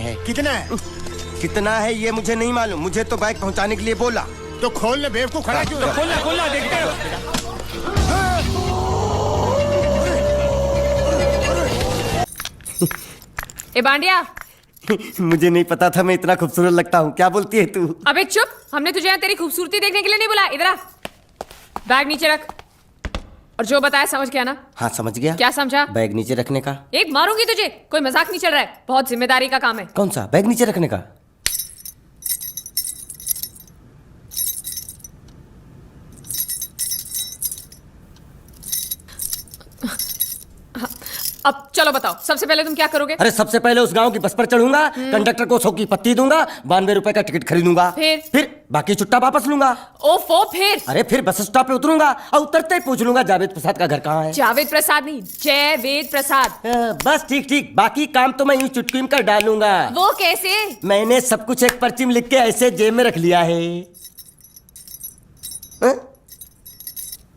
है। कितना है? कितना है ये मुझे नहीं मालूम, मुझे तो बैग पहुंचाने के लिए बोला। तो खोल ले, बेवकूफ खड़ा क्यों है? खोलना खोलना देखते हो। ए बांडिया, मुझे नहीं पता था मैं इतना खूबसूरत लगता हूँ। क्या बोलती है तू? अबे चुप, हमने तुझे यहाँ तेरी खूबसूरती देखने के लिए नहीं बुलाया। इधर आ, बैग नीचे रख। और जो बताया समझ गया ना? हाँ समझ गया। क्या समझा? बैग नीचे रखने का। एक मारूंगी तुझे, कोई मजाक नहीं चल रहा है, बहुत जिम्मेदारी का काम है। कौन सा? बैग नीचे रखने का। अब चलो बताओ, सबसे पहले तुम क्या करोगे? अरे सबसे पहले उस गांव की बस पर चढ़ूंगा, कंडक्टर को 100 की पत्ती दूंगा, 92 रुपए का टिकट खरीदूंगा। फिर बाकी चुट्टा वापस लूंगा। ओफो, फिर? अरे फिर बस स्टॉप पे उतरूंगा और उतरते ही पूछ लूंगा जावेद प्रसाद का घर कहाँ है। जावेद प्रसाद नहीं, जयवेद प्रसाद। बस ठीक ठीक, बाकी काम तो मैं यूं चुटकी में कर डालूंगा। वो कैसे? मैंने सब कुछ एक पर्ची में लिख के ऐसे जेब में रख लिया है।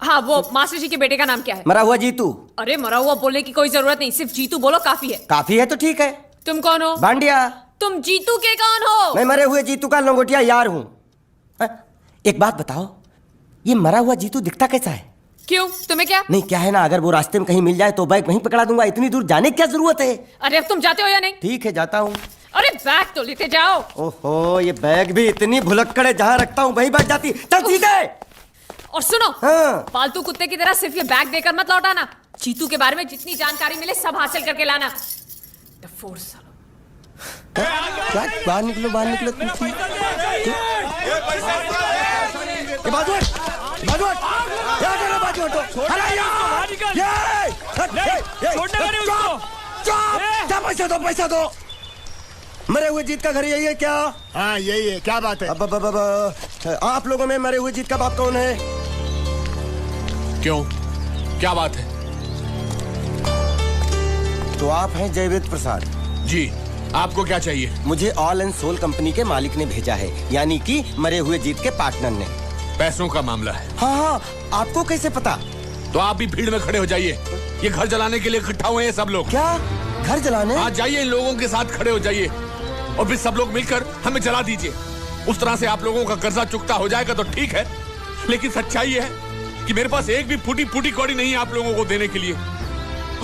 हाँ, वो मास्टर जी के बेटे का नाम क्या है? मरा हुआ जीतू। अरे मरा हुआ बोलने की कोई जरूरत नहीं, सिर्फ जीतू बोलो काफी है। काफी है तो ठीक है। तुम कौन हो? भांडिया। तुम जीतू के कौन हो? मैं मरे हुए जीतू का लंगोटिया यार हूँ। एक बात बताओ, ये मरा हुआ जीतू दिखता कैसा है? क्यों, तुम्हें क्या? नहीं क्या है ना, अगर वो रास्ते में कहीं मिल जाए तो बैग वहीं पकड़ा दूंगा। इतनी दूर जाने की क्या जरूरत है? अरे अब तुम जाते हो या नहीं? ठीक है जाता हूँ। अरे बैग तो लेते जाओ। ओहो, ये बैग भी इतनी भुलक्कड़ है, जहाँ रखता हूँ वहीं बैठ जाती। चल सीधे। और सुनो, हाँ। पालतू कुत्ते की तरह सिर्फ ये बैग देकर मत लौटाना। जीतू के बारे में जितनी जानकारी मिले सब हासिल करके लाना। डफोर सालो। क्या? बाहर निकलो, बाहर निकलो। बाजू हट, बाजू हट। क्या कर रहे हो? बाजू हटो। क्या? पैसा दो, पैसा दो। मरे हुए जीत का घर यही है क्या? हाँ यही है। क्या बात है? अब आप लोगों में मरे हुए जीत का बाप कौन है? क्यों, क्या बात है? तो आप हैं जयवेद प्रसाद जी, आपको क्या चाहिए? मुझे ऑल एंड सोल कंपनी के मालिक ने भेजा है, यानी कि मरे हुए जीत के पार्टनर ने। पैसों का मामला है। हाँ हाँ, आपको कैसे पता? तो आप भी भीड़ में खड़े हो जाइए। ये घर जलाने के लिए इकट्ठा हुए हैं सब लोग। क्या घर जलाने? आज जाइए, इन लोगों के साथ खड़े हो जाइए और फिर सब लोग मिलकर हमें जला दीजिए। उस तरह से आप लोगों का कर्जा चुकता हो जाएगा तो ठीक है, लेकिन सच्चाई है कि मेरे पास एक भी फूटी फूटी कौड़ी नहीं है आप लोगों को देने के लिए,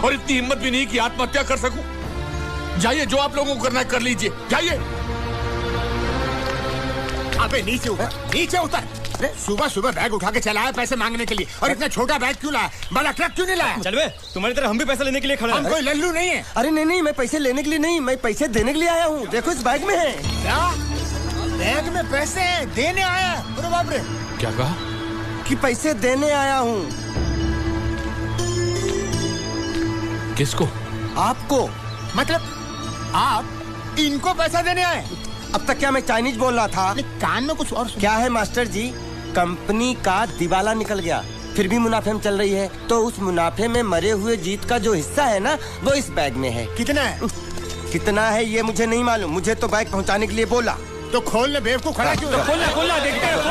और इतनी हिम्मत भी नहीं कि आत्महत्या कर सकूं। जाइए, जो आप लोगों को करना है कर लीजिए, जाइए। अबे नीचे उतर, नीचे उतर। सुबह सुबह बैग उठा के चला है पैसे मांगने के लिए, और इतना छोटा बैग क्यों लाया? बड़ा ट्रक क्यों नहीं लाया? चल बे, तुम्हारी तरह हम भी पैसे लेने के लिए खड़े हैं। हम कोई लल्लू नहीं है। अरे नहीं नहीं, मैं पैसे लेने के लिए नहीं, मैं पैसे देने के लिए आया हूँ। देखो इस बैग में है। क्या बैग में पैसे हैं? देने आया? अरे बाप रे। क्या कहा? कि पैसे देने आया हूँ। किसको? आपको। मतलब आप इनको पैसा देने आए? अब तक क्या मैं चाइनीज बोल रहा था? कान में कुछ और क्या है मास्टर जी, कंपनी का दिवाला निकल गया, फिर भी मुनाफे में चल रही है, तो उस मुनाफे में मरे हुए जीत का जो हिस्सा है ना, वो इस बैग में है। कितना है? कितना है ये मुझे नहीं मालूम, मुझे तो बैग पहुंचाने के लिए बोला। तो खोल ले, बेवकूफ खड़ा क्यों है? खोलना खोलना देखते हो।